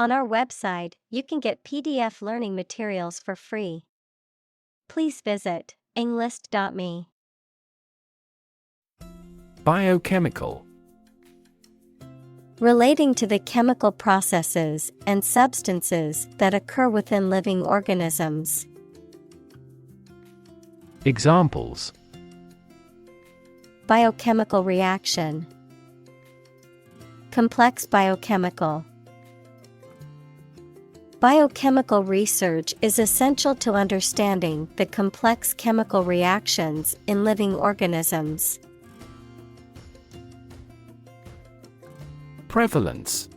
On our website, you can get PDF learning materials for free. Please visit englist.me. Biochemical. Relating to the chemical processes and substances that occur within living organisms. Examples: Biochemical reaction. Complex biochemical. Biochemical research is essential to understanding the complex chemical reactions in living organisms. Prevalence.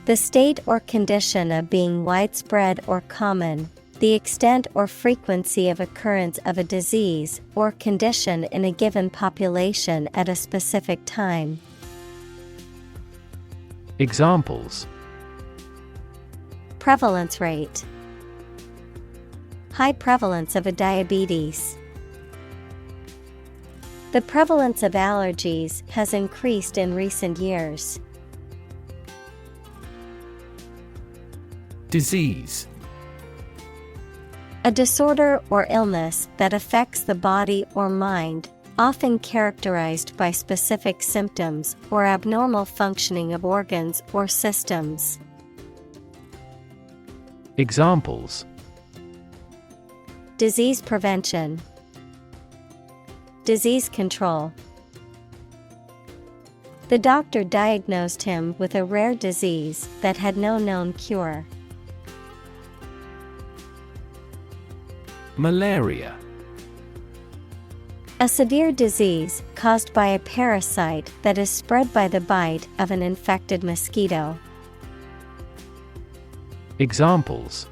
The state or condition of being widespread or common, the extent or frequency of occurrence of a disease or condition in a given population at a specific time. Examples: Prevalence rate. High prevalence of a diabetes. The prevalence of allergies has increased in recent years. Disease. A disorder or illness that affects the body or mind, often characterized by specific symptoms or abnormal functioning of organs or systems. Examples: Disease prevention. Disease control. The doctor diagnosed him with a rare disease that had no known cure. Malaria. A severe disease caused by a parasite that is spread by the bite of an infected mosquito. Examples: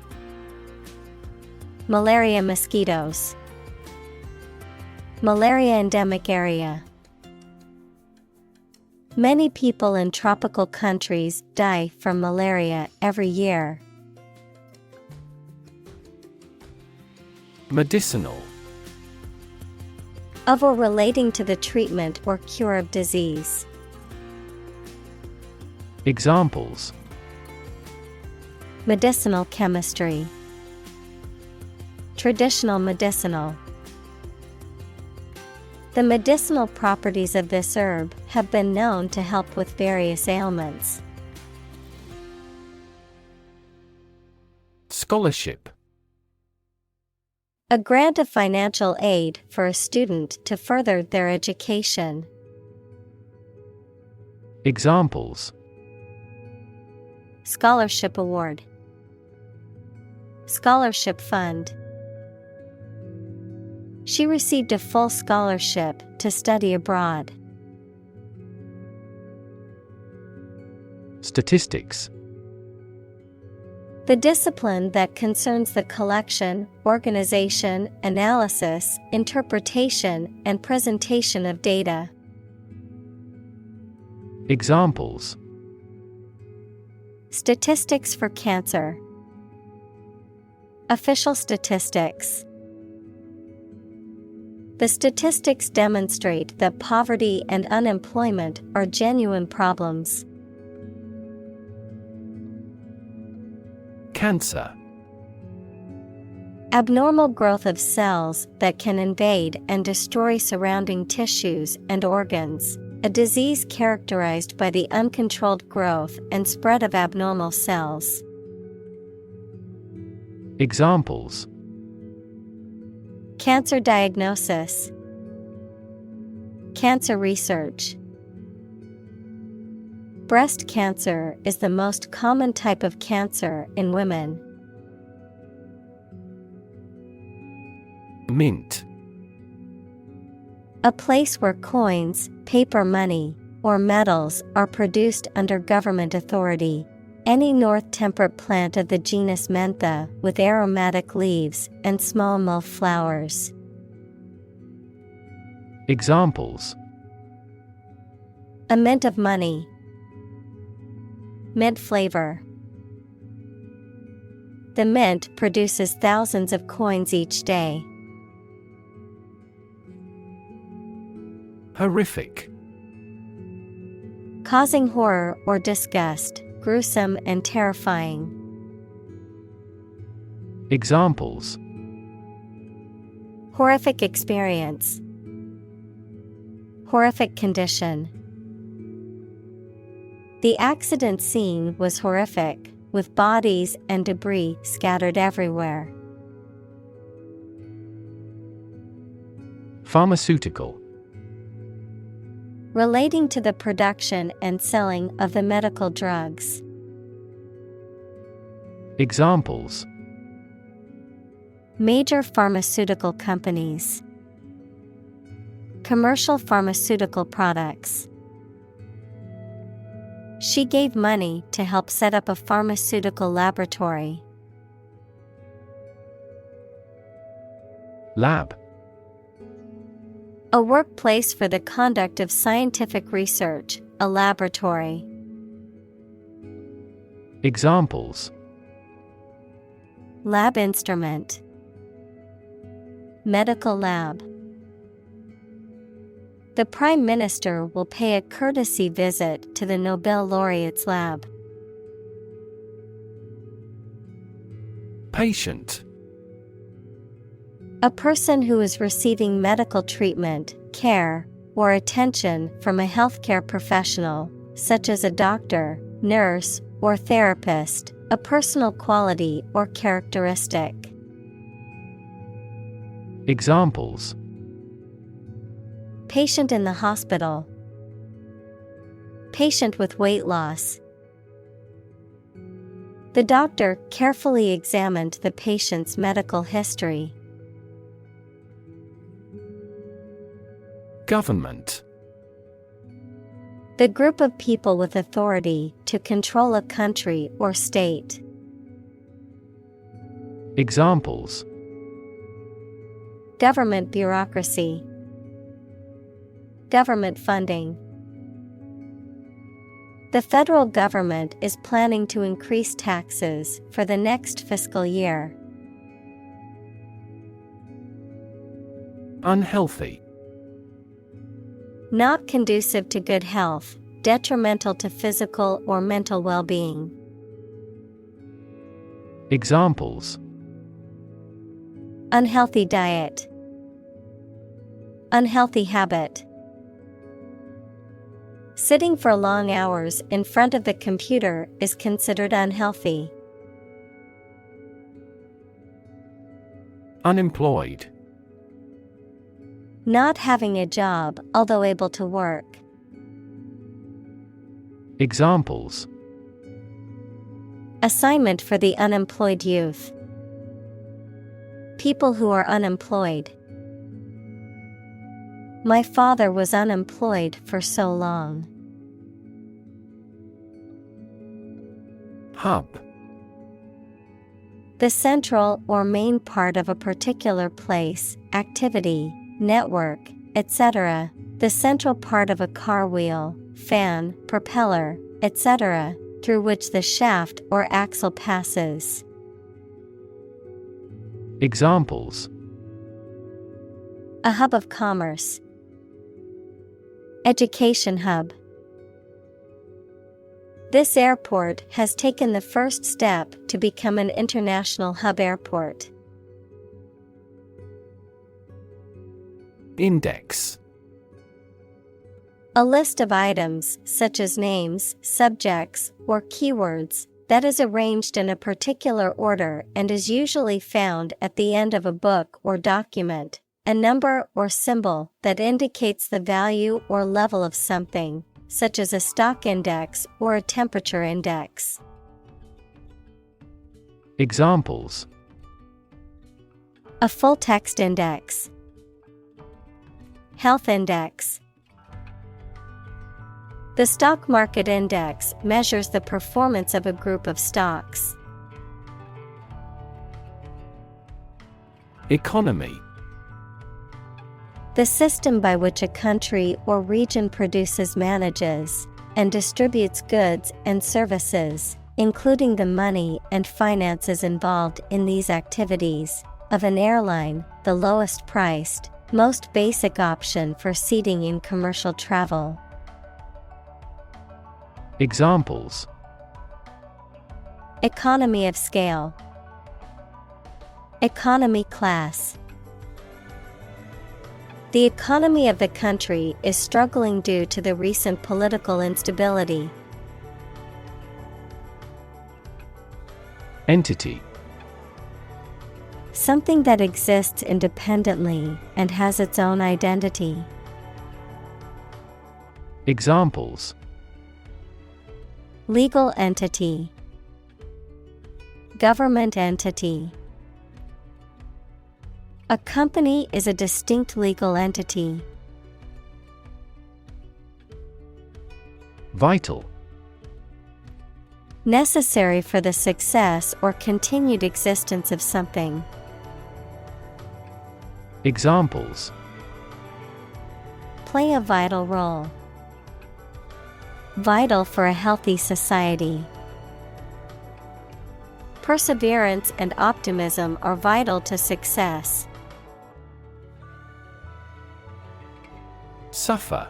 Malaria mosquitoes. Malaria endemic area. Many people in tropical countries die from malaria every year. Medicinal. Of or relating to the treatment or cure of disease. Examples: Medicinal chemistry. Traditional medicinal. The medicinal properties of this herb have been known to help with various ailments. Scholarship. A grant of financial aid for a student to further their education. Examples: Scholarship award. Scholarship fund. She received a full scholarship to study abroad. Statistics. The discipline that concerns the collection, organization, analysis, interpretation, and presentation of data. Examples: Statistics for cancer. Official statistics. The statistics demonstrate that poverty and unemployment are genuine problems. Cancer. Abnormal growth of cells that can invade and destroy surrounding tissues and organs. A disease characterized by the uncontrolled growth and spread of abnormal cells. Examples: Cancer diagnosis. Cancer research. Breast cancer is the most common type of cancer in women. Mint. A place where coins, paper money, or metals are produced under government authority. Any north temperate plant of the genus Mentha with aromatic leaves and small mauve flowers. Examples: A mint of money. Mint flavor. The mint produces thousands of coins each day. Horrific. Causing horror or disgust, gruesome and terrifying. Examples: Horrific experience. Horrific condition. The accident scene was horrific, with bodies and debris scattered everywhere. Pharmaceutical. Relating to the production and selling of the medical drugs. Examples: Major pharmaceutical companies. Commercial pharmaceutical products. She gave money to help set up a pharmaceutical laboratory. Lab. A workplace for the conduct of scientific research, a laboratory. Examples: Lab instrument. Medical lab. The Prime Minister will pay a courtesy visit to the Nobel laureate's lab. Patient. A person who is receiving medical treatment, care, or attention from a healthcare professional, such as a doctor, nurse, or therapist, a personal quality or characteristic. Examples: Patient in the hospital. Patient with weight loss. The doctor carefully examined the patient's medical history. Government. The group of people with authority to control a country or state. Examples: Government bureaucracy. Government funding. The federal government is planning to increase taxes for the next fiscal year. Unhealthy. Not conducive to good health, detrimental to physical or mental well-being. Examples: Unhealthy diet. Unhealthy habit. Sitting for long hours in front of the computer is considered unhealthy. Unemployed. Not having a job, although able to work. Examples: Assignment for the unemployed youth. People who are unemployed. My father was unemployed for so long. Hub. The central or main part of a particular place, activity, network, etc. The central part of a car wheel, fan, propeller, etc., through which the shaft or axle passes. Examples: A hub of commerce. Education hub. This airport has taken the first step to become an international hub airport. Index. A list of items, such as names, subjects, or keywords, that is arranged in a particular order and is usually found at the end of a book or document. A number or symbol that indicates the value or level of something, such as a stock index or a temperature index. Examples: A full text index. Health index. The stock market index measures the performance of a group of stocks. Economy. The system by which a country or region produces, manages, and distributes goods and services, including the money and finances involved in these activities, of an airline, the lowest priced, most basic option for seating in commercial travel. Examples: Economy of scale. Economy class. The economy of the country is struggling due to the recent political instability. Entity. Something that exists independently and has its own identity. Examples: Legal entity. Government entity. A company is a distinct legal entity. Vital. Necessary for the success or continued existence of something. Examples: Play a vital role. Vital for a healthy society. Perseverance and optimism are vital to success. Suffer.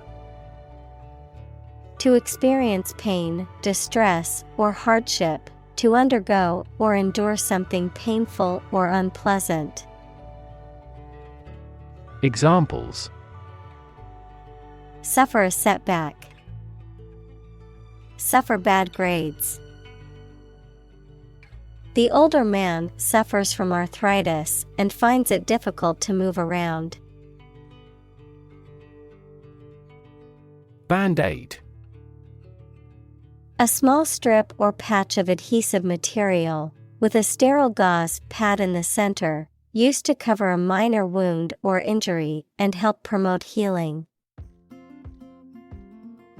To experience pain, distress, or hardship, to undergo or endure something painful or unpleasant. Examples: Suffer a setback. Suffer bad grades. The older man suffers from arthritis and finds it difficult to move around. Band-aid. A small strip or patch of adhesive material, with a sterile gauze pad in the center, used to cover a minor wound or injury and help promote healing.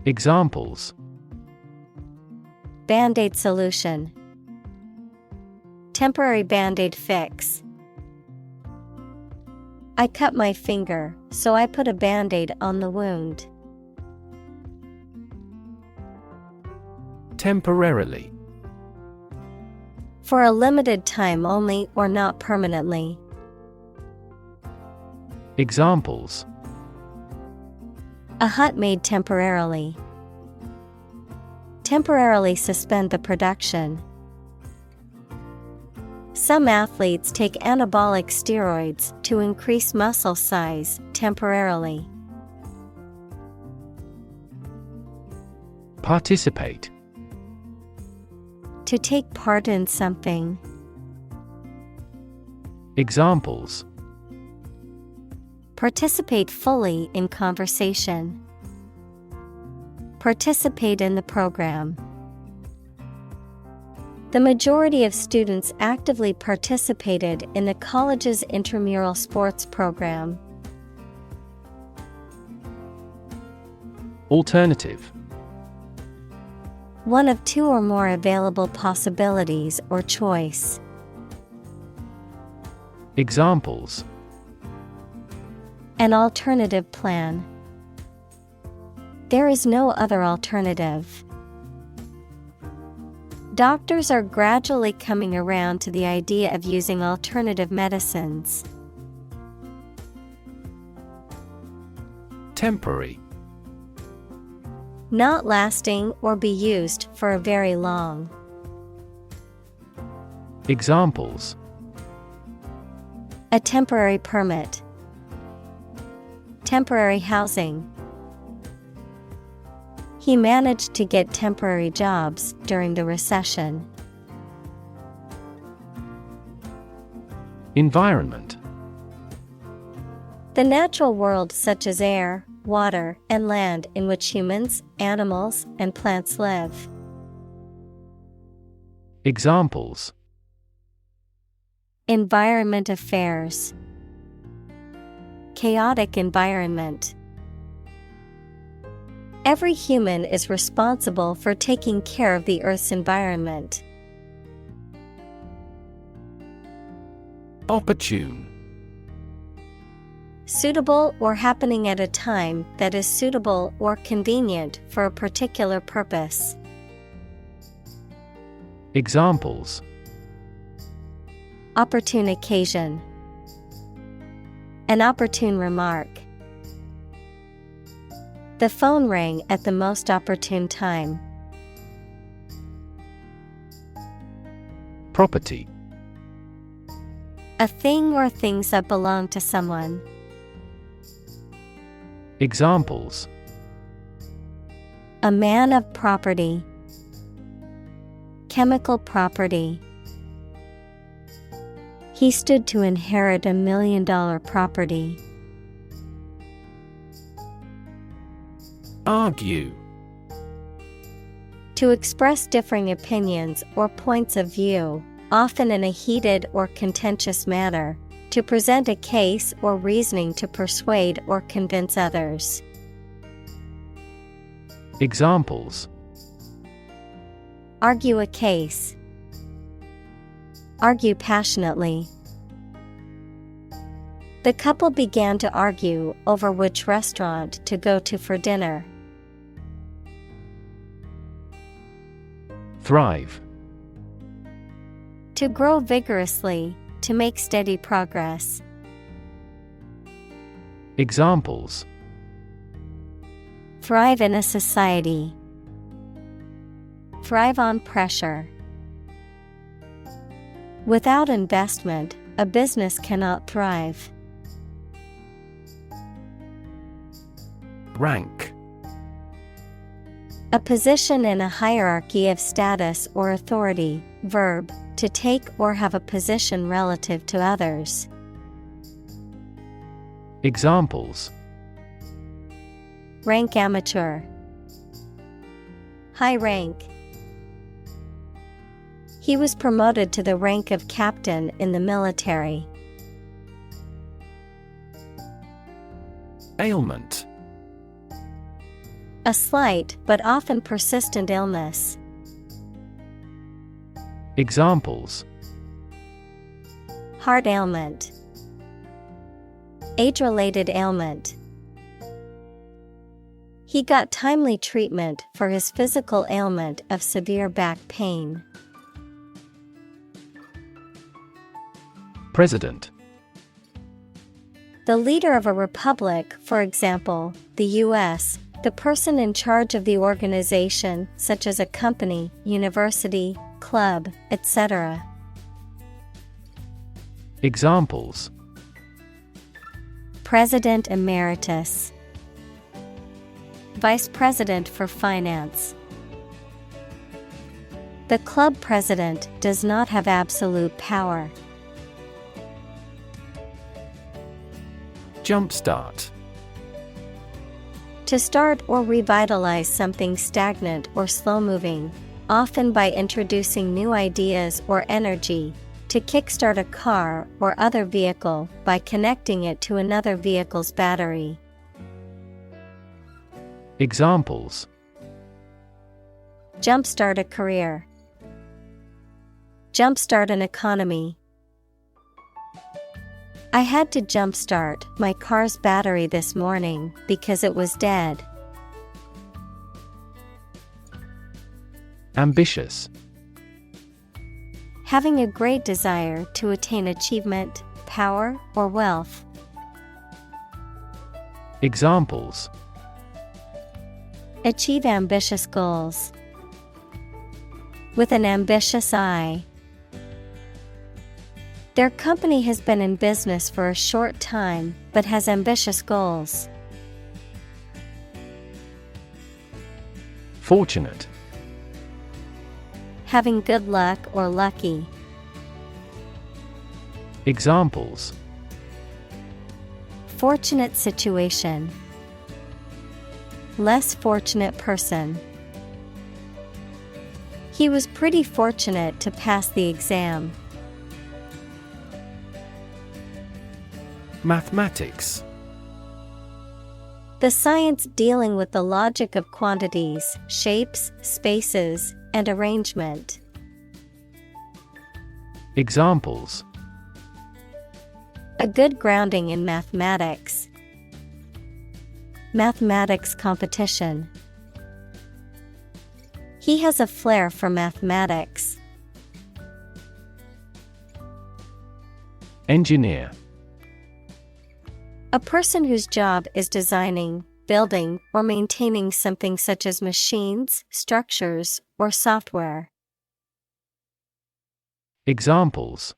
Examples: Band-aid solution. Temporary band-aid fix. I cut my finger, so I put a band-aid on the wound. Temporarily. For a limited time only or not permanently. Examples: A hut made temporarily. Temporarily suspend the production. Some athletes take anabolic steroids to increase muscle size temporarily. Participate. To take part in something. Examples: Participate fully in conversation. Participate in the program. The majority of students actively participated in the college's intramural sports program. Alternative. One of two or more available possibilities or choice. Examples: An alternative plan. There is no other alternative. Doctors are gradually coming around to the idea of using alternative medicines. Temporary. Not lasting or be used for a very long. Examples: A temporary permit. Temporary housing. He managed to get temporary jobs during the recession. Environment. The natural world such as air, water, and land in which humans, animals, and plants live. Examples: Environment affairs. Chaotic environment. Every human is responsible for taking care of the Earth's environment. Opportune. Suitable or happening at a time that is suitable or convenient for a particular purpose. Examples: Opportune occasion. An opportune remark. The phone rang at the most opportune time. Property. A thing or things that belong to someone. Examples: A man of property. Chemical property. He stood to inherit $1 million property. Argue. To express differing opinions or points of view, often in a heated or contentious manner, to present a case or reasoning to persuade or convince others. Examples: Argue a case. Argue passionately. The couple began to argue over which restaurant to go to for dinner. Thrive. To grow vigorously, to make steady progress. Examples: Thrive in a society. Thrive on pressure. Without investment, a business cannot thrive. Rank. A position in a hierarchy of status or authority. Verb, to take or have a position relative to others. Examples: Rank amateur. High rank. He was promoted to the rank of captain in the military. Ailment. A slight but often persistent illness. Examples: Heart ailment. Age-related ailment. He got timely treatment for his physical ailment of severe back pain. President. The leader of a republic, for example, the U.S., the person in charge of the organization, such as a company, university, club, etc. Examples: President Emeritus. Vice President for Finance. The club president does not have absolute power. Jumpstart. To start or revitalize something stagnant or slow-moving, often by introducing new ideas or energy. To kickstart a car or other vehicle by connecting it to another vehicle's battery. Examples: Jumpstart a career. Jumpstart an economy. I had to jumpstart my car's battery this morning because it was dead. Ambitious. Having a great desire to attain achievement, power, or wealth. Examples: Achieve ambitious goals. With an ambitious eye. Their company has been in business for a short time, but has ambitious goals. Fortunate. Having good luck or lucky. Examples: Fortunate situation. Less fortunate person. He was pretty fortunate to pass the exam. Mathematics. The science dealing with the logic of quantities, shapes, spaces, and arrangement. Examples: A good grounding in mathematics. Mathematics competition. He has a flair for mathematics. Engineer. A person whose job is designing, building, or maintaining something such as machines, structures, or software. Examples: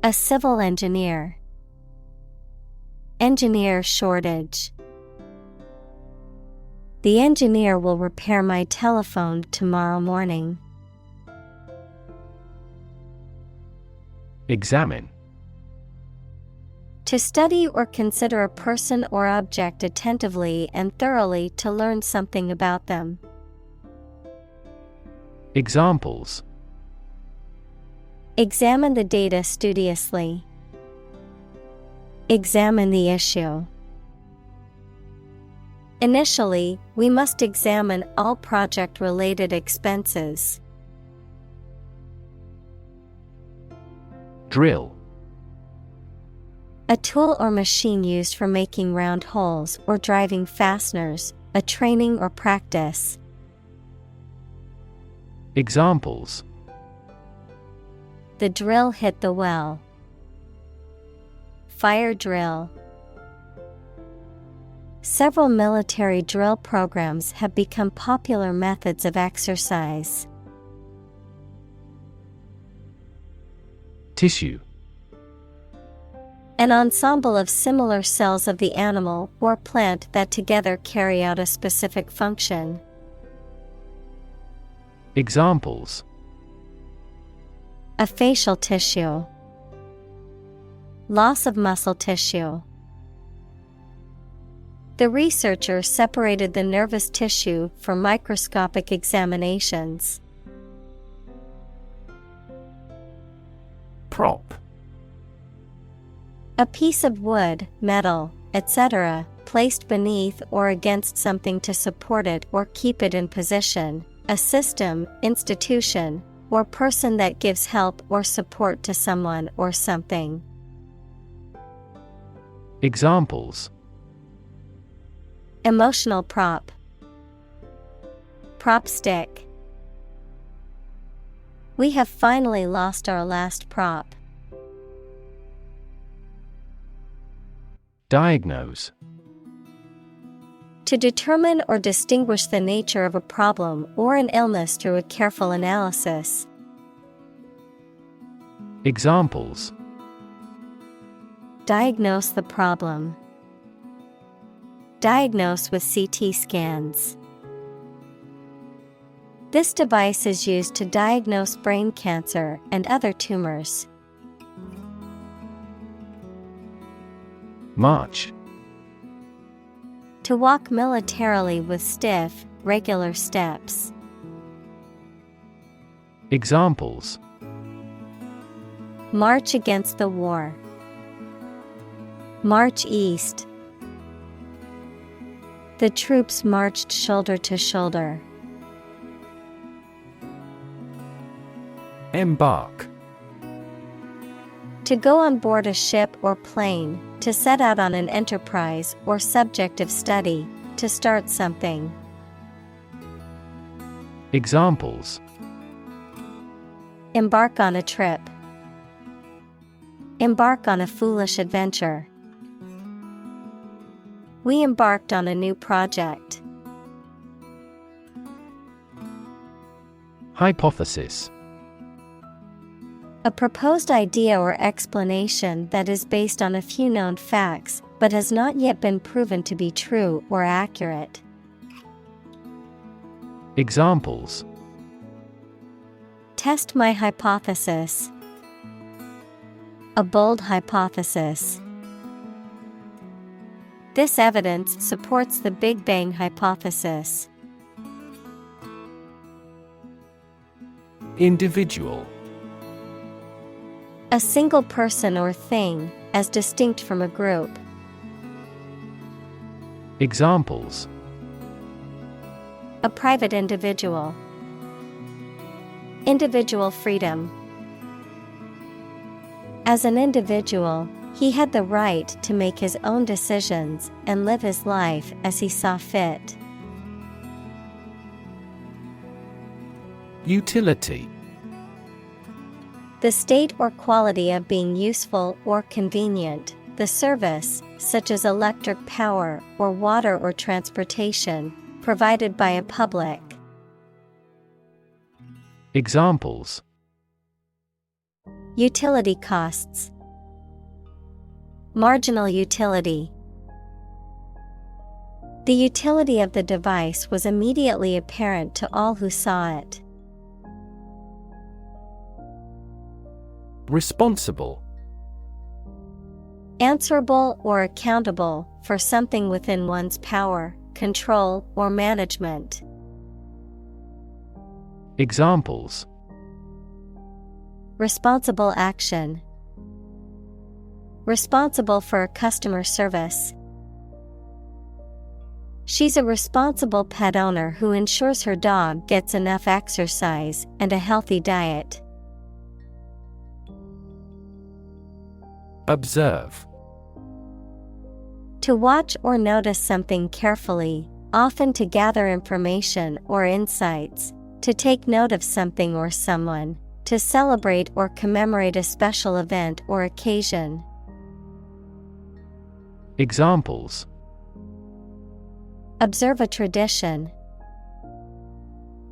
A civil engineer. Engineer shortage. The engineer will repair my telephone tomorrow morning. Examine. To study or consider a person or object attentively and thoroughly to learn something about them. Examples: Examine the data studiously. Examine the issue. Initially, we must examine all project-related expenses. Drill. A tool or machine used for making round holes or driving fasteners, a training or practice. Examples: The drill hit the well. Fire drill. Several military drill programs have become popular methods of exercise. Tissue. An ensemble of similar cells of the animal or plant that together carry out a specific function. Examples: A facial tissue. Loss of muscle tissue. The researcher separated the nervous tissue for microscopic examinations. Prop. A piece of wood, metal, etc., placed beneath or against something to support it or keep it in position, a system, institution, or person that gives help or support to someone or something. Examples: Emotional prop. Prop stick. We have finally lost our last prop. Diagnose. To determine or distinguish the nature of a problem or an illness through a careful analysis. Examples: Diagnose the problem. Diagnose with CT scans. This device is used to diagnose brain cancer and other tumors. March. To walk militarily with stiff, regular steps. Examples: March against the war. March east. The troops marched shoulder to shoulder. Embark. To go on board a ship or plane, to set out on an enterprise or subject of study, to start something. Examples: Embark on a trip. Embark on a foolish adventure. We embarked on a new project. Hypothesis. A proposed idea or explanation that is based on a few known facts, but has not yet been proven to be true or accurate. Examples: Test my hypothesis. A bold hypothesis. This evidence supports the Big Bang hypothesis. Individual. A single person or thing, as distinct from a group. Examples: A private individual. Individual freedom. As an individual, he had the right to make his own decisions and live his life as he saw fit. Utility. The state or quality of being useful or convenient, the service, such as electric power or water or transportation, provided by a public. Examples: Utility costs. Marginal utility. The utility of the device was immediately apparent to all who saw it. Responsible. Answerable or accountable for something within one's power, control, or management. Examples: responsible action, responsible for customer service. She's a responsible pet owner who ensures her dog gets enough exercise and a healthy diet. Observe. To watch or notice something carefully, often to gather information or insights, to take note of something or someone, to celebrate or commemorate a special event or occasion. Examples: observe a tradition,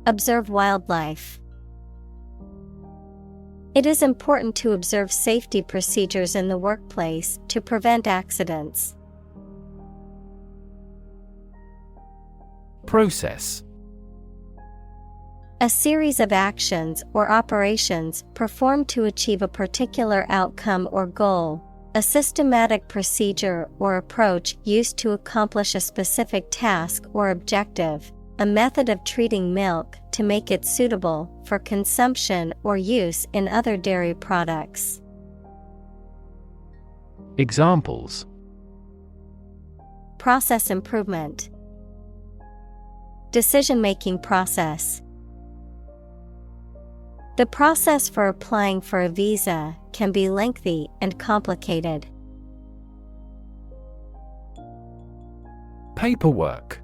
observe wildlife. It is important to observe safety procedures in the workplace to prevent accidents. Process. A series of actions or operations performed to achieve a particular outcome or goal, a systematic procedure or approach used to accomplish a specific task or objective, a method of treating milk to make it suitable for consumption or use in other dairy products. Examples: process improvement, decision-making process. The process for applying for a visa can be lengthy and complicated. Paperwork.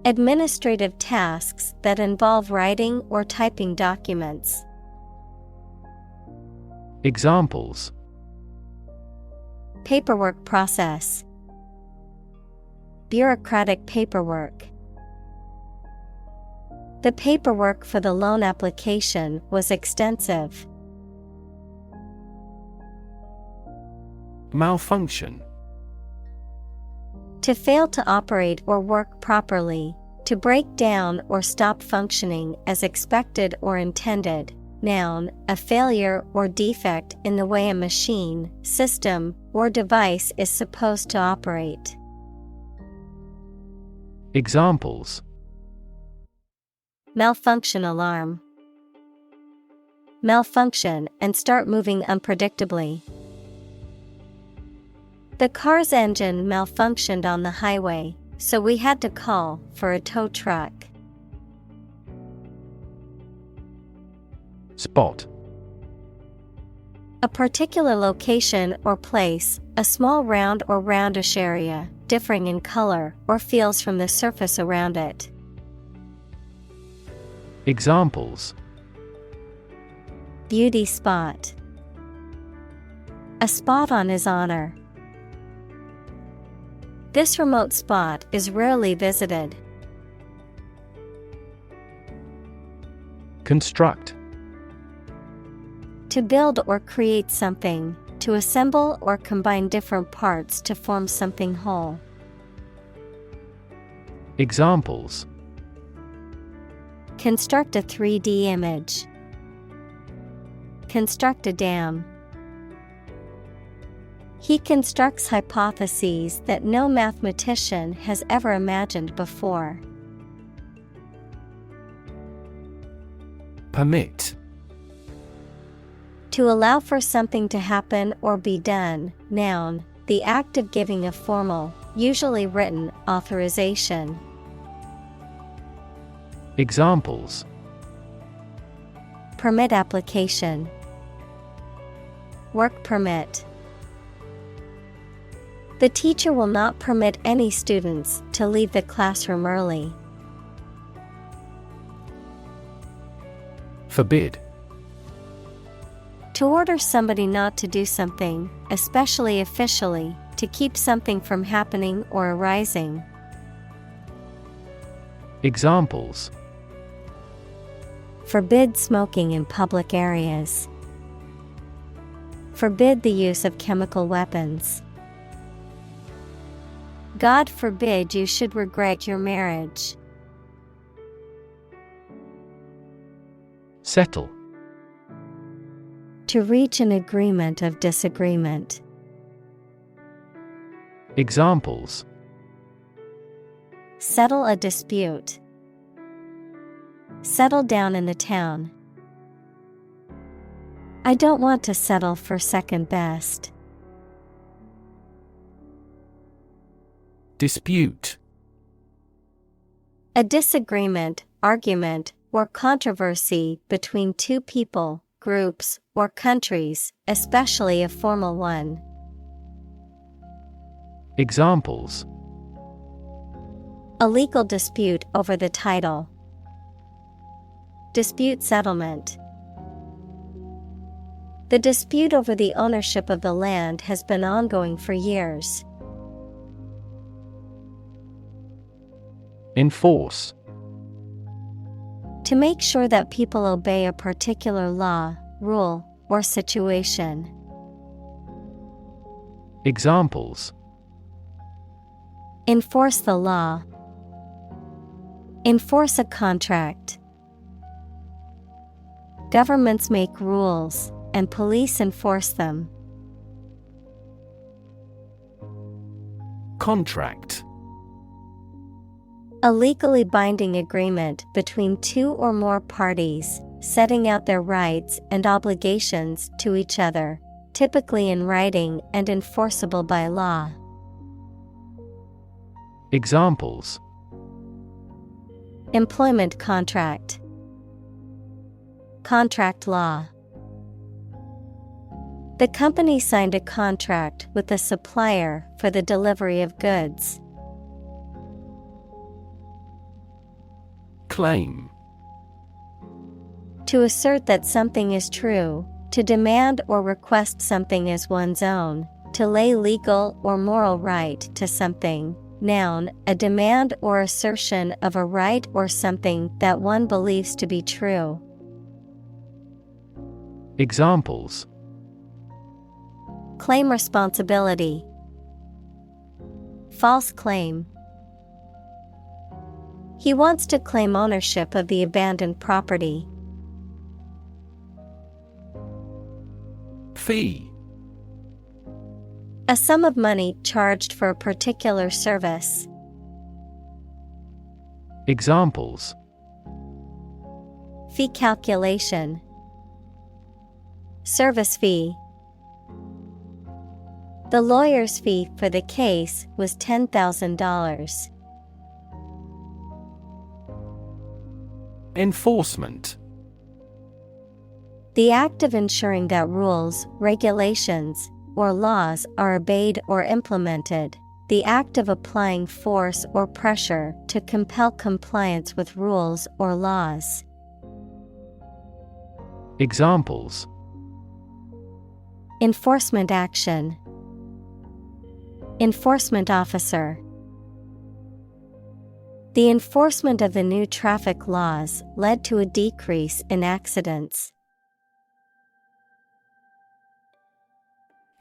Administrative tasks that involve writing or typing documents. Examples: paperwork process, bureaucratic paperwork. The paperwork for the loan application was extensive. Malfunction. To fail to operate or work properly, to break down or stop functioning as expected or intended. Noun, a failure or defect in the way a machine, system, or device is supposed to operate. Examples: malfunction alarm. Malfunction and start moving unpredictably. The car's engine malfunctioned on the highway, so we had to call for a tow truck. Spot. A particular location or place, a small round or roundish area, differing in color or feels from the surface around it. Examples: beauty spot. A spot on his honor. This remote spot is rarely visited. Construct. To build or create something, to assemble or combine different parts to form something whole. Examples: construct a 3D image. Construct a dam. He constructs hypotheses that no mathematician has ever imagined before. Permit. To allow for something to happen or be done. Noun, the act of giving a formal, usually written, authorization. Examples: permit application. Work permit. The teacher will not permit any students to leave the classroom early. Forbid. To order somebody not to do something, especially officially, to keep something from happening or arising. Examples: forbid smoking in public areas. Forbid the use of chemical weapons. God forbid you should regret your marriage. Settle. To reach an agreement of disagreement. Examples: Settle a dispute. Settle down in the town. I don't want to settle for second best. Dispute. A disagreement, argument, or controversy between two people, groups, or countries, especially a formal one. Examples: A legal dispute over the title. Dispute settlement. The dispute over the ownership of the land has been ongoing for years. Enforce. To make sure that people obey a particular law, rule, or situation. Examples: Enforce the law. Enforce a contract. Governments make rules, and police enforce them. Contract. A legally binding agreement between two or more parties, setting out their rights and obligations to each other, typically in writing and enforceable by law. Examples: Employment contract. Contract law. The company signed a contract with the supplier for the delivery of goods. Claim. To assert that something is true, to demand or request something as one's own, to lay legal or moral right to something. Noun, a demand or assertion of a right or something that one believes to be true. Examples: Claim responsibility. False claim. He wants to claim ownership of the abandoned property. Fee. A sum of money charged for a particular service. Examples: Fee calculation. Service fee. The lawyer's fee for the case was $10,000. Enforcement. The act of ensuring that rules, regulations, or laws are obeyed or implemented. The act of applying force or pressure to compel compliance with rules or laws. Examples: Enforcement action. Enforcement officer. The enforcement of the new traffic laws led to a decrease in accidents.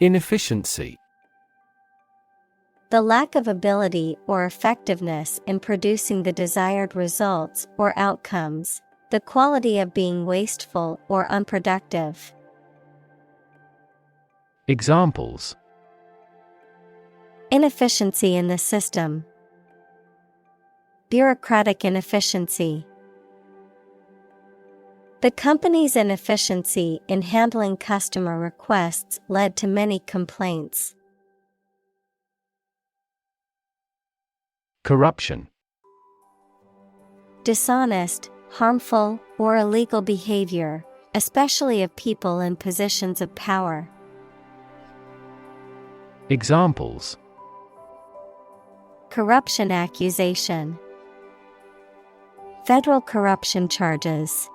Inefficiency. The lack of ability or effectiveness in producing the desired results or outcomes. The quality of being wasteful or unproductive. Examples: Inefficiency in the system. Bureaucratic inefficiency. The company's inefficiency in handling customer requests led to many complaints. Corruption. Dishonest, harmful, or illegal behavior, especially of people in positions of power. Examples: Corruption accusation. Federal corruption charges.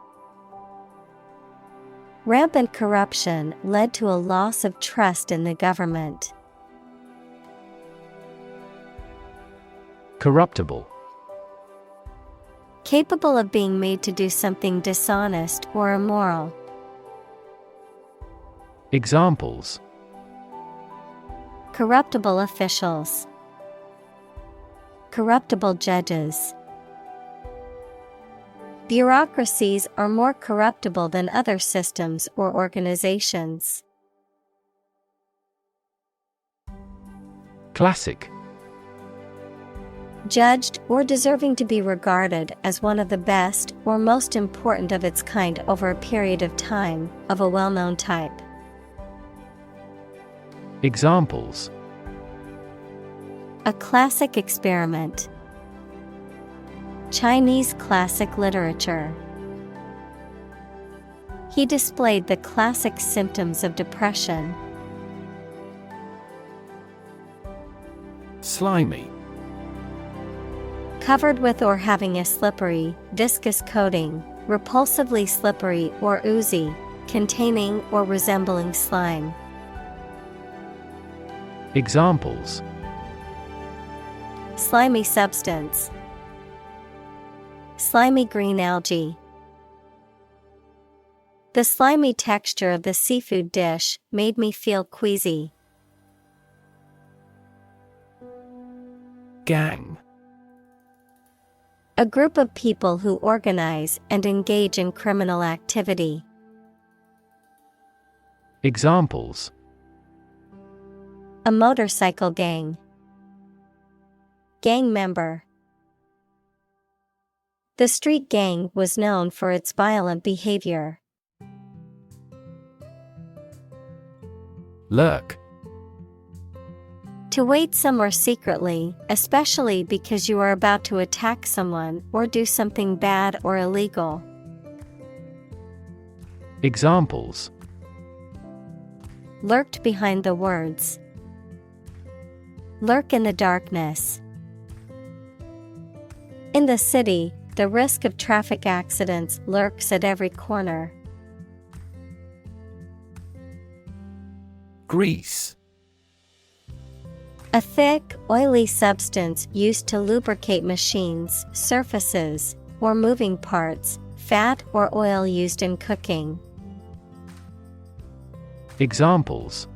Rampant corruption led to a loss of trust in the government. Corruptible. Capable of being made to do something dishonest or immoral. Examples: corruptible officials, corruptible judges. Bureaucracies are more corruptible than other systems or organizations. Classic: judged or deserving to be regarded as one of the best or most important of its kind over a period of time, of a well-known type. Examples: a classic experiment, Chinese classic literature. He displayed the classic symptoms of depression. Slimy: covered with or having a slippery, viscous coating, repulsively slippery or oozy, containing or resembling slime. Examples: slimy substance, slimy green algae. The slimy texture of the seafood dish made me feel queasy. Gang: a group of people who organize and engage in criminal activity. Examples: a motorcycle gang, gang member. The street gang was known for its violent behavior. Lurk: to wait somewhere secretly, especially because you are about to attack someone or do something bad or illegal. Examples: lurked behind the words, lurk in the darkness. In the city, the risk of traffic accidents lurks at every corner. Grease: a thick, oily substance used to lubricate machines, surfaces, or moving parts, fat or oil used in cooking. Examples: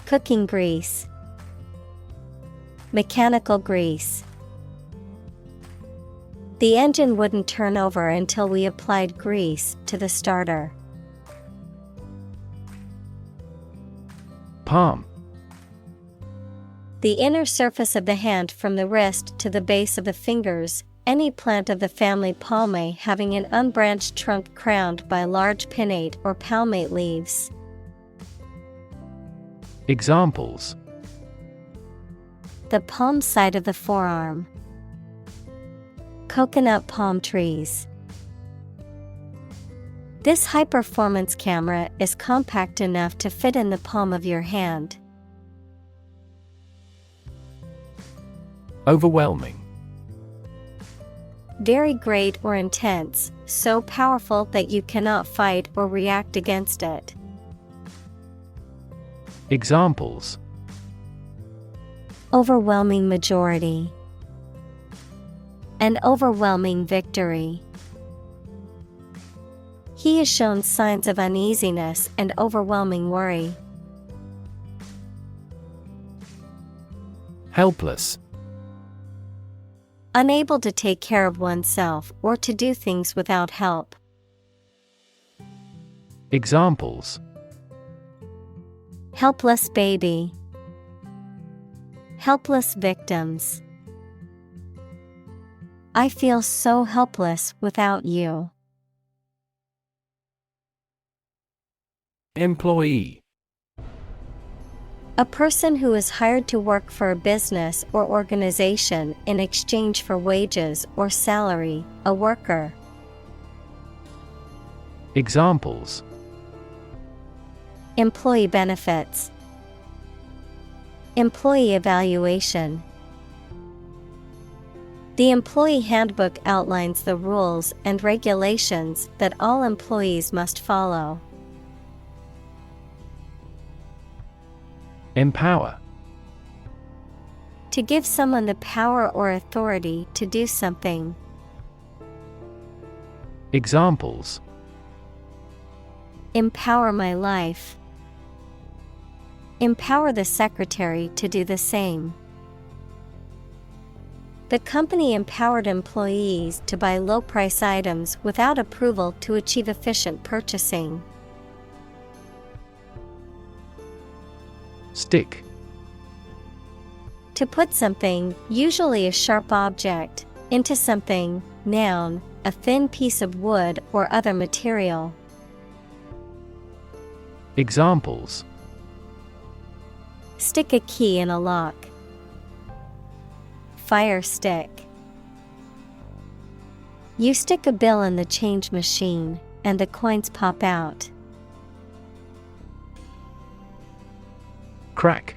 cooking grease, mechanical grease. The engine wouldn't turn over until we applied grease to the starter. Palm: the inner surface of the hand from the wrist to the base of the fingers, any plant of the family Palmae having an unbranched trunk crowned by large pinnate or palmate leaves. Examples: the palm side of the forearm, coconut palm trees. This high-performance camera is compact enough to fit in the palm of your hand. Overwhelming: very great or intense, so powerful that you cannot fight or react against it. Examples: overwhelming majority, an overwhelming victory. He has shown signs of uneasiness and overwhelming worry. Helpless: unable to take care of oneself or to do things without help. Examples: helpless baby, helpless victims. I feel so helpless without you. Employee: a person who is hired to work for a business or organization in exchange for wages or salary, a worker. Examples: employee benefits, employee evaluation. The employee handbook outlines the rules and regulations that all employees must follow. Empower: to give someone the power or authority to do something. Examples: Empower my life. Empower the secretary to do the same. The company empowered employees to buy low-price items without approval to achieve efficient purchasing. Stick. To put something, usually a sharp object, into something, noun, a thin piece of wood or other material. Examples: Stick a key in a lock. Fire stick. You stick a bill in the change machine, and the coins pop out. Crack.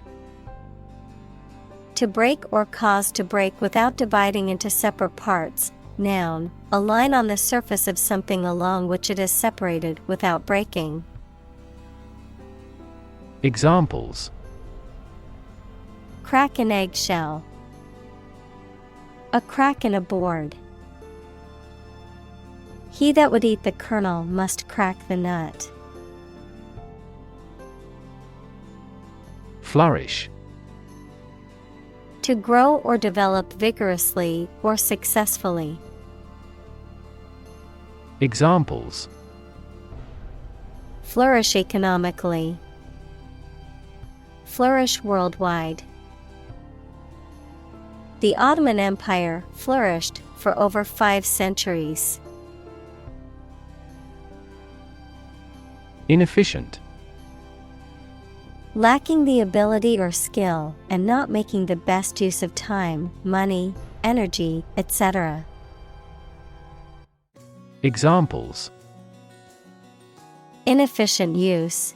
To break or cause to break without dividing into separate parts, noun, a line on the surface of something along which it is separated without breaking. Examples: Crack an eggshell. A crack in a board. He that would eat the kernel must crack the nut. Flourish. To grow or develop vigorously or successfully. Examples: Flourish economically. Flourish worldwide. The Ottoman Empire flourished for over 5 centuries. Inefficient. Lacking the ability or skill and not making the best use of time, money, energy, etc. Examples: Inefficient use.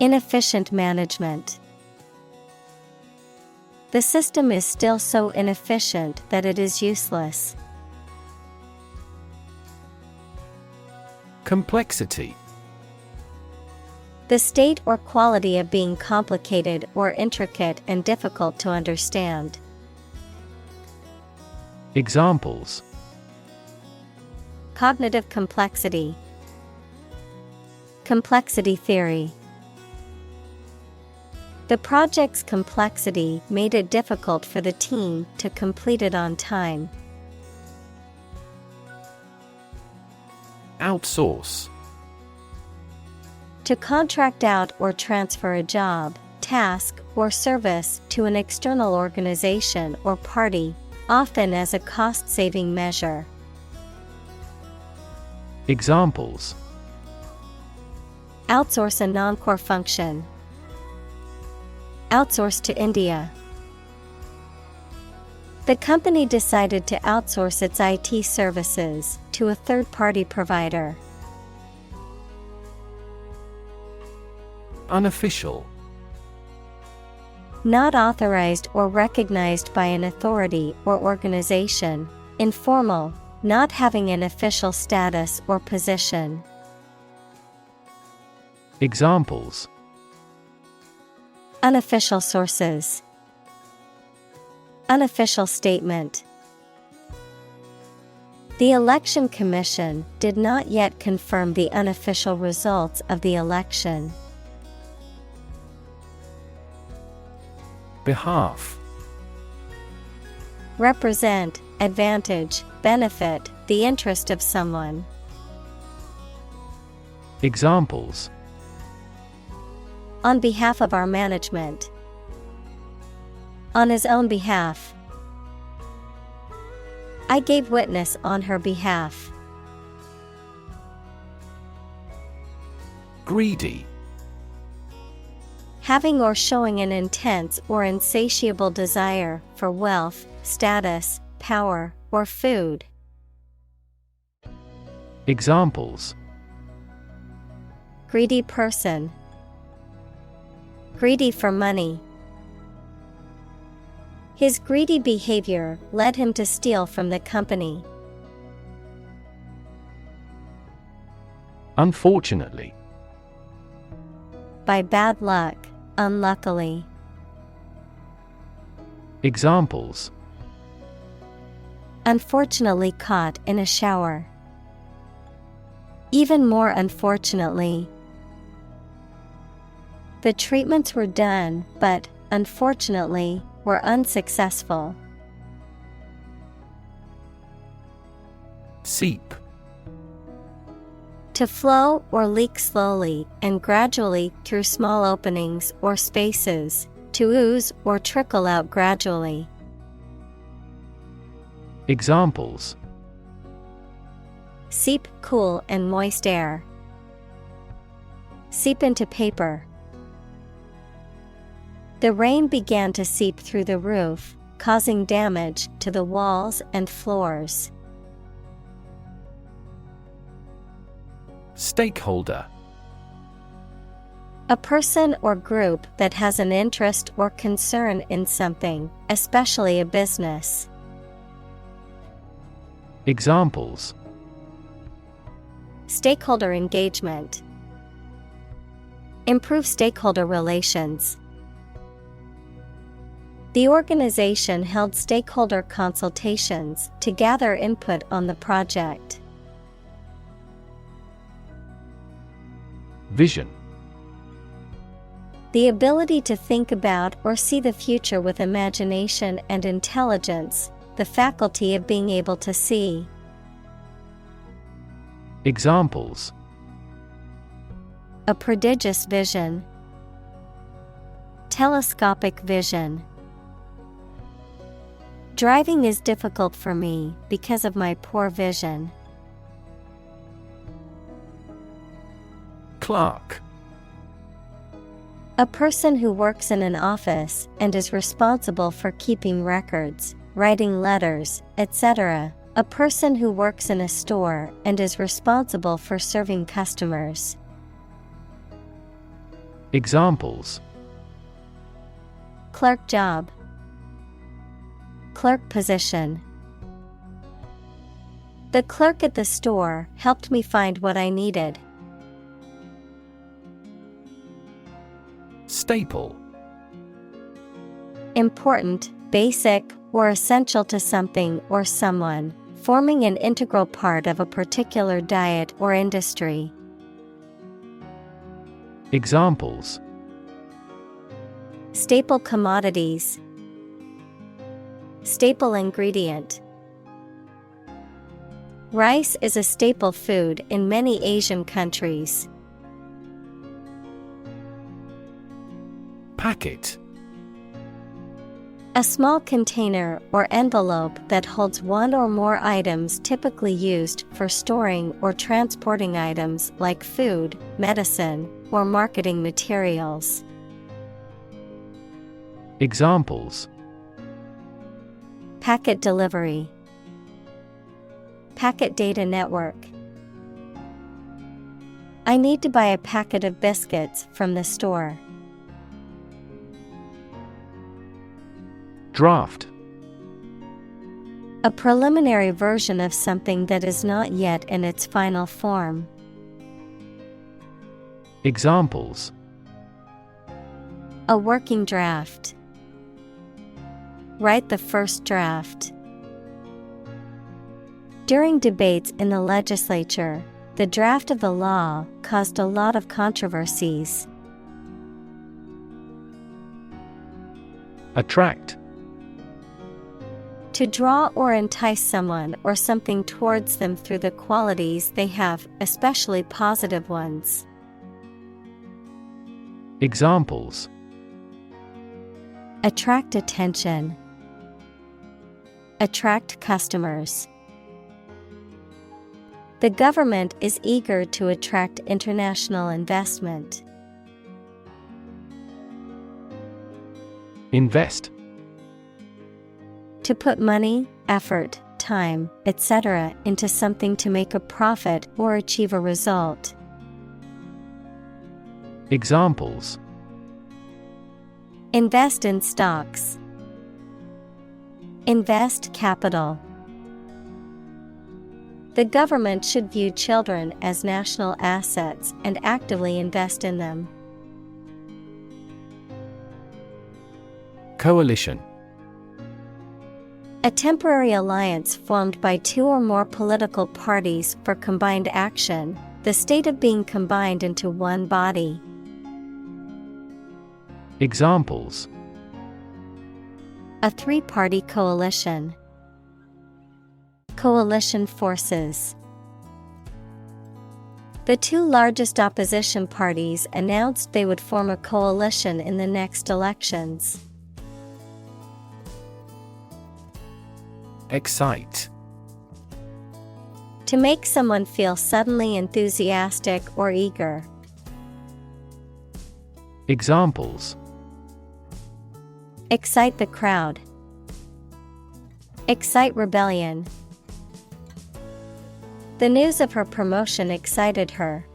Inefficient management. The system is still so inefficient that it is useless. Complexity. The state or quality of being complicated or intricate and difficult to understand. Examples: Cognitive complexity. Complexity theory. The project's complexity made it difficult for the team to complete it on time. Outsource. To contract out or transfer a job, task, or service to an external organization or party, often as a cost-saving measure. Examples: Outsource a non-core function. Outsource to India. The company decided to outsource its IT services to a third-party provider. Unofficial. Not authorized or recognized by an authority or organization. Informal, not having an official status or position. Examples: Unofficial sources. Unofficial statement. The election commission did not yet confirm the unofficial results of the election. Behalf. Represent, advantage, benefit, the interest of someone. Examples: On behalf of our management. On his own behalf. I gave witness on her behalf. Greedy. Having or showing an intense or insatiable desire for wealth, status, power, or food. Examples: Greedy person. Greedy for money. His greedy behavior led him to steal from the company. Unfortunately. By bad luck, unluckily. Examples: Unfortunately caught in a shower. Even more unfortunately. The treatments were done, but, unfortunately, were unsuccessful. Seep. To flow or leak slowly and gradually through small openings or spaces, to ooze or trickle out gradually. Examples: Seep cool and moist air. Seep into paper. The rain began to seep through the roof, causing damage to the walls and floors. Stakeholder. A person or group that has an interest or concern in something, especially a business. Examples: Stakeholder engagement. Improve stakeholder relations. The organization held stakeholder consultations to gather input on the project. Vision. The ability to think about or see the future with imagination and intelligence, the faculty of being able to see. Examples: A prodigious vision. Telescopic vision. Driving is difficult for me because of my poor vision. Clerk. A person who works in an office and is responsible for keeping records, writing letters, etc. A person who works in a store and is responsible for serving customers. Examples: Clerk job. Clerk position. The clerk at the store helped me find what I needed. Staple. Important, basic, or essential to something or someone, forming an integral part of a particular diet or industry. Examples: Staple commodities. Staple ingredient. Rice is a staple food in many Asian countries. Packet. A small container or envelope that holds one or more items typically used for storing or transporting items like food, medicine, or marketing materials. Examples: Packet delivery. Packet data network. I need to buy a packet of biscuits from the store. Draft. A preliminary version of something that is not yet in its final form. Examples: A working draft. Write the first draft. During debates in the legislature, the draft of the law caused a lot of controversies. Attract. To draw or entice someone or something towards them through the qualities they have, especially positive ones. Examples: Attract attention. Attract customers. The government is eager to attract international investment. Invest. To put money, effort, time, etc. into something to make a profit or achieve a result. Examples: Invest in stocks. Invest capital. The government should view children as national assets and actively invest in them. Coalition. A temporary alliance formed by two or more political parties for combined action, the state of being combined into one body. Examples: A three-party coalition. Coalition forces. The two largest opposition parties announced they would form a coalition in the next elections. Excite. To make someone feel suddenly enthusiastic or eager. Examples: Excite the crowd. Excite rebellion. The news of her promotion excited her.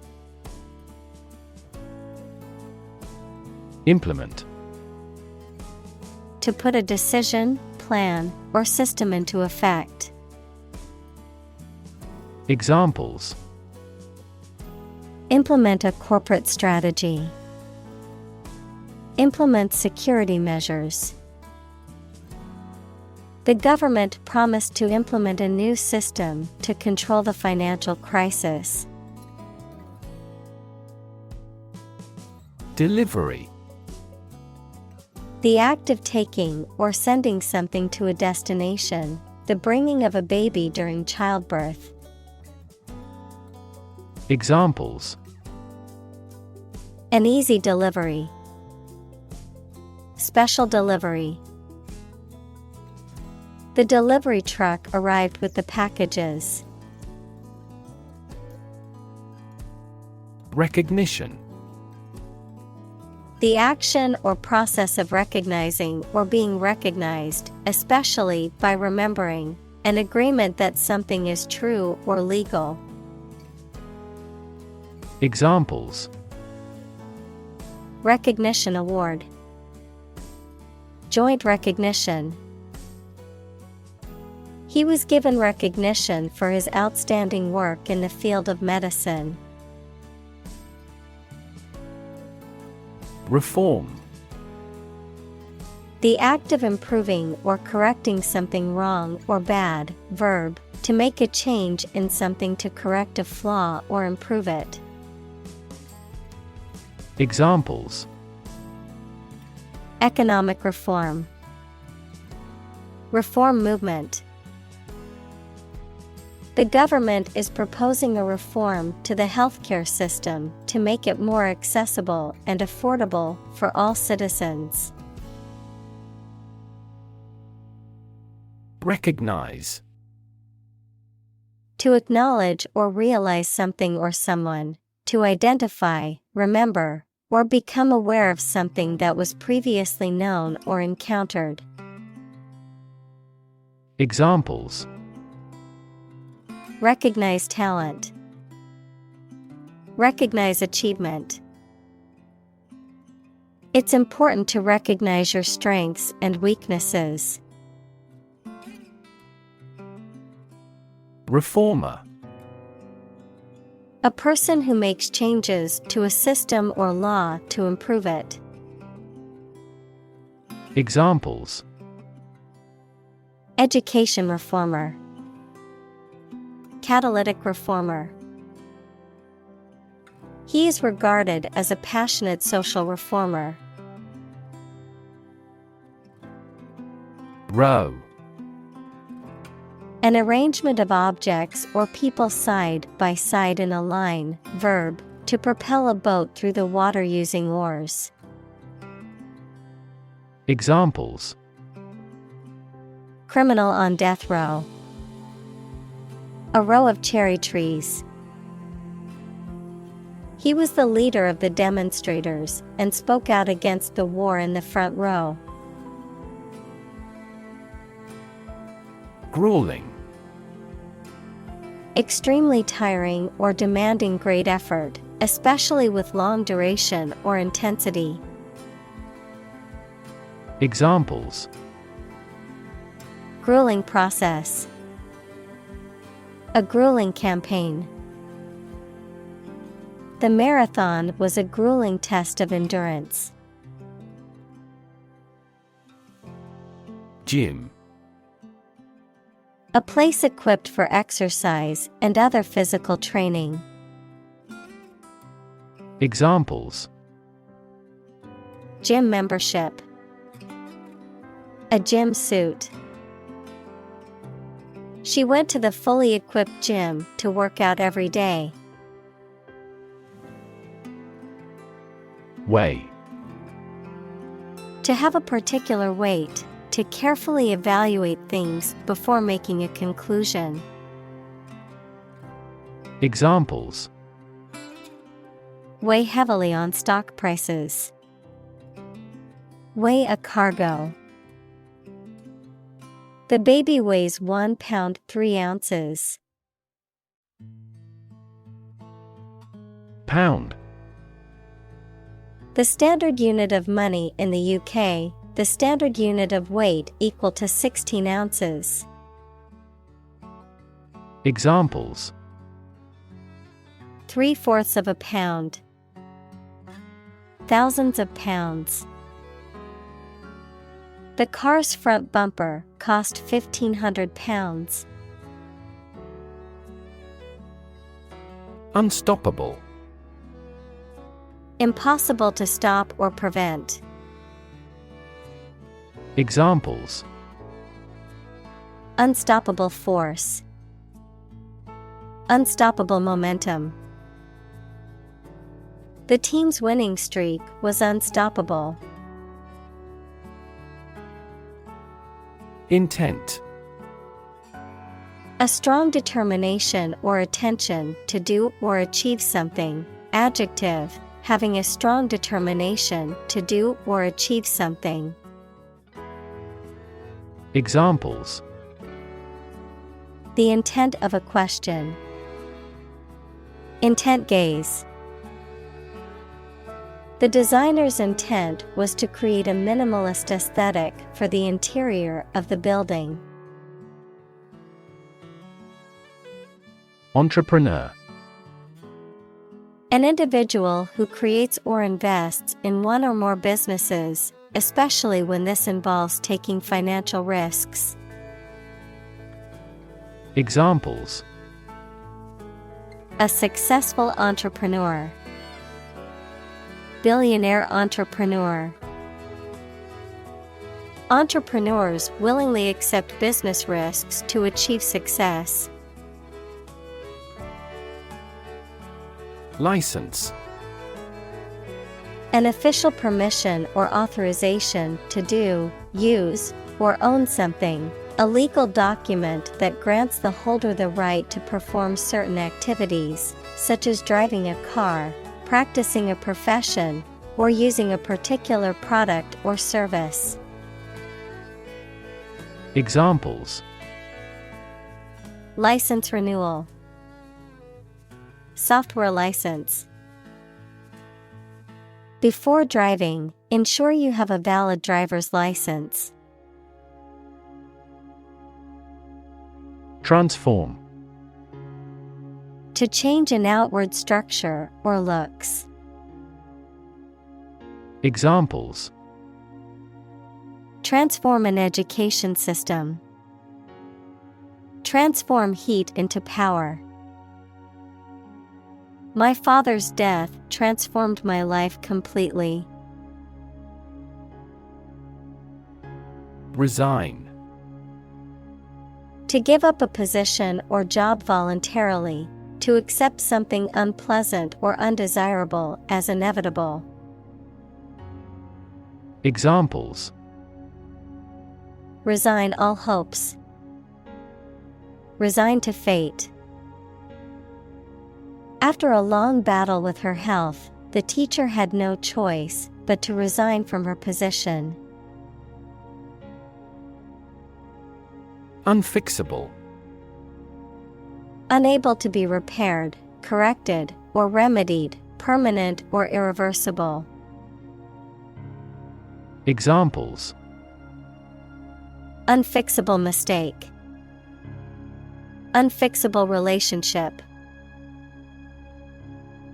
Implement. To put a decision, plan, or system into effect. Examples: Implement a corporate strategy. Implement security measures. The government promised to implement a new system to control the financial crisis. Delivery. The act of taking or sending something to a destination, the bringing of a baby during childbirth. Examples: An easy delivery. Special delivery. The delivery truck arrived with the packages. Recognition. The action or process of recognizing or being recognized, especially by remembering, an agreement that something is true or legal. Examples: Recognition award. Joint recognition. He was given recognition for his outstanding work in the field of medicine. Reform. The act of improving or correcting something wrong or bad. Verb, to make a change in something to correct a flaw or improve it. Examples: Economic reform. Reform movement. The government is proposing a reform to the healthcare system to make it more accessible and affordable for all citizens. Recognize. To acknowledge or realize something or someone, to identify, remember, or become aware of something that was previously known or encountered. Examples: Recognize talent. Recognize achievement. It's important to recognize your strengths and weaknesses. Reformer. A person who makes changes to a system or law to improve it. Examples: Education reformer. Catalytic reformer. He is regarded as a passionate social reformer. Row. An arrangement of objects or people side by side in a line. Verb, to propel a boat through the water using oars. Examples: Criminal on death row. A row of cherry trees. He was the leader of the demonstrators and spoke out against the war in the front row. Grueling. Extremely tiring or demanding great effort, especially with long duration or intensity. Examples: Grueling process. A grueling campaign. The marathon was a grueling test of endurance. Gym. A place equipped for exercise and other physical training. Examples: gym membership, a gym suit. She went to the fully equipped gym to work out every day. Weigh. To have a particular weight, to carefully evaluate things before making a conclusion. Examples: Weigh heavily on stock prices. Weigh a cargo. The baby weighs 1 pound 3 ounces. Pound. The standard unit of money in the UK, the standard unit of weight equal to 16 ounces. Examples: 3/4 of a pound. Thousands of pounds. The car's front bumper cost £1,500. Unstoppable. Impossible to stop or prevent. Examples: Unstoppable force. Unstoppable momentum. The team's winning streak was unstoppable. Intent. A strong determination or attention to do or achieve something. Adjective, having a strong determination to do or achieve something. Examples: The intent of a question. Intent gaze. The designer's intent was to create a minimalist aesthetic for the interior of the building. Entrepreneur. An individual who creates or invests in one or more businesses, especially when this involves taking financial risks. Examples: A successful entrepreneur. Billionaire entrepreneur. Entrepreneurs willingly accept business risks to achieve success. License. An official permission or authorization to do, use, or own something. A legal document that grants the holder the right to perform certain activities, such as driving a car, practicing a profession, or using a particular product or service. Examples: License renewal. Software license. Before driving, ensure you have a valid driver's license. Transform. To change an outward structure or looks. Examples: Transform an education system. Transform heat into power. My father's death transformed my life completely. Resign. To give up a position or job voluntarily, to accept something unpleasant or undesirable as inevitable. Examples: Resign all hopes. Resign to fate. After a long battle with her health, the teacher had no choice but to resign from her position. Unfixable. Unable to be repaired, corrected, or remedied, permanent or irreversible. Examples: Unfixable mistake. Unfixable relationship.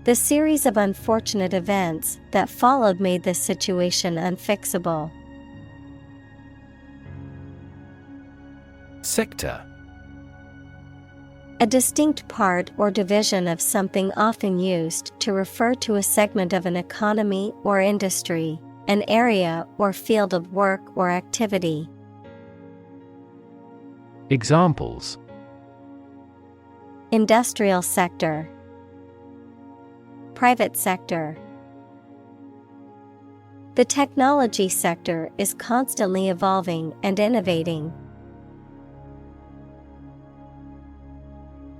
The series of unfortunate events that followed made this situation unfixable. Sector. A distinct part or division of something often used to refer to a segment of an economy or industry, an area or field of work or activity. Examples: Industrial sector, private sector. The technology sector is constantly evolving and innovating.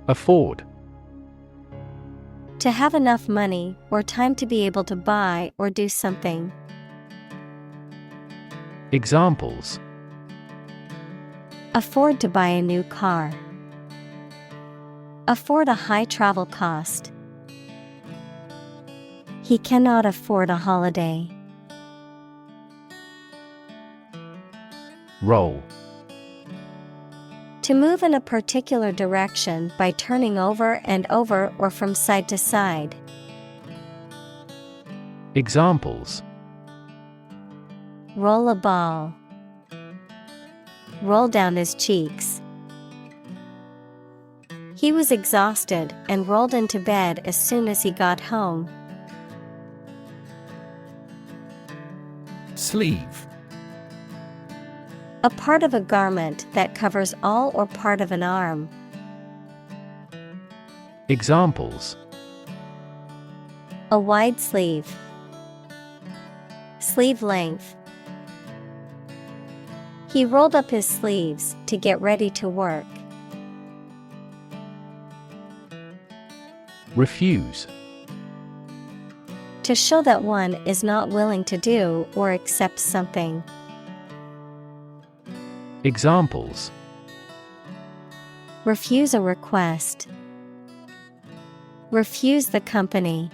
Afford. To have enough money or time to be able to buy or do something. Examples: Afford to buy a new car. Afford a high travel cost. He cannot afford a holiday. Roll. To move in a particular direction by turning over and over or from side to side. Examples: Roll a ball. Roll down his cheeks. He was exhausted and rolled into bed as soon as he got home. Sleeve. A part of a garment that covers all or part of an arm. Examples: A wide sleeve. Sleeve length. He rolled up his sleeves to get ready to work. Refuse. To show that one is not willing to do or accept something. Examples: Refuse a request. Refuse the company.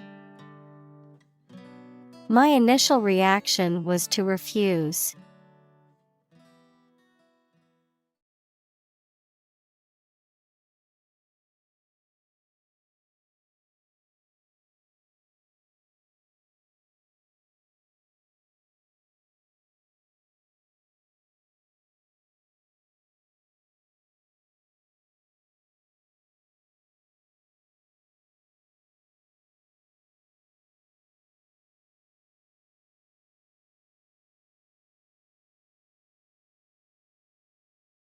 My initial reaction was to refuse.